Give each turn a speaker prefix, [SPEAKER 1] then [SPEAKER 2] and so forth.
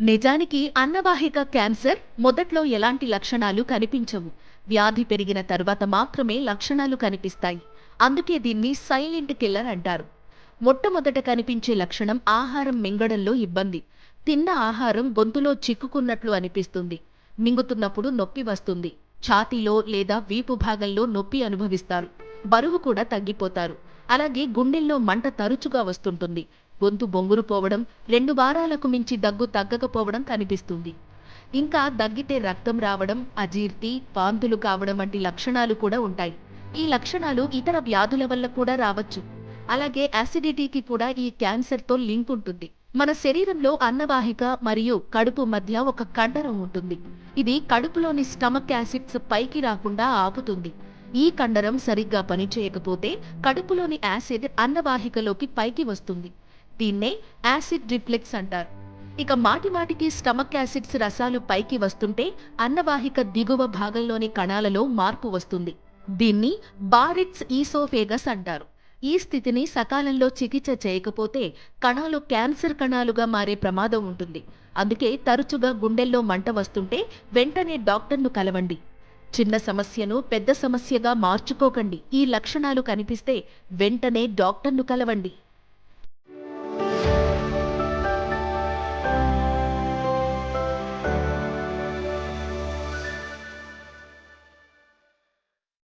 [SPEAKER 1] నిజానికి అన్నవాహిక క్యాన్సర్ మొదట్లో ఎలాంటి లక్షణాలు కనిపించవు. వ్యాధి పెరిగిన తర్వాత మాత్రమే లక్షణాలు కనిపిస్తాయి. అందుకే దీన్ని సైలెంట్ కిల్లర్ అంటారు. మొట్టమొదట కనిపించే లక్షణం ఆహారం మింగడంలో ఇబ్బంది. తిన్న ఆహారం గొంతులో చిక్కుకున్నట్లు అనిపిస్తుంది. మింగుతున్నప్పుడు నొప్పి వస్తుంది. ఛాతీలో లేదా వీపు భాగంలో నొప్పి అనుభవిస్తారు. బరువు కూడా తగ్గిపోతారు. అలాగే గుండెల్లో మంట తరచుగా వస్తుంటుంది. గొంతు బొంగురు పోవడం, 2 వారాలకు మించి దగ్గు తగ్గకపోవడం కనిపిస్తుంది. ఇంకా దగ్గితే రక్తం రావడం, అజీర్తి, వాంతులు కావడం వంటి లక్షణాలు కూడా ఉంటాయి. ఈ లక్షణాలు ఇతర వ్యాధుల వల్ల కూడా రావచ్చు. అలాగే యాసిడిటీకి కూడా ఈ క్యాన్సర్తో లింక్ ఉంటుంది. మన శరీరంలో అన్నవాహిక మరియు కడుపు మధ్య ఒక కండరం ఉంటుంది. ఇది కడుపులోని స్టమక్ యాసిడ్స్ పైకి రాకుండా ఆపుతుంది. ఈ కండరం సరిగ్గా పనిచేయకపోతే కడుపులోని యాసిడ్ అన్నవాహికలోకి పైకి వస్తుంది. దీన్నే యాసిడ్ రిఫ్లెక్స్ అంటారు. ఇక మాటిమాటికి స్టమక్ యాసిడ్స్ రసాలు పైకి వస్తుంటే అన్నవాహిక దిగువ భాగంలోని కణాలలో మార్పు వస్తుంది. దీన్ని బారిట్స్ ఈసోఫేగస్ అంటారు. ఈ స్థితిని సకాలంలో చికిత్స చేయకపోతే కణాలు క్యాన్సర్ కణాలుగా మారే ప్రమాదం ఉంటుంది. అందుకే తరచుగా గుండెల్లో మంట వస్తుంటే వెంటనే డాక్టర్ను కలవండి. చిన్న సమస్యను పెద్ద సమస్యగా మార్చుకోకండి. ఈ లక్షణాలు కనిపిస్తే వెంటనే డాక్టర్ను కలవండి.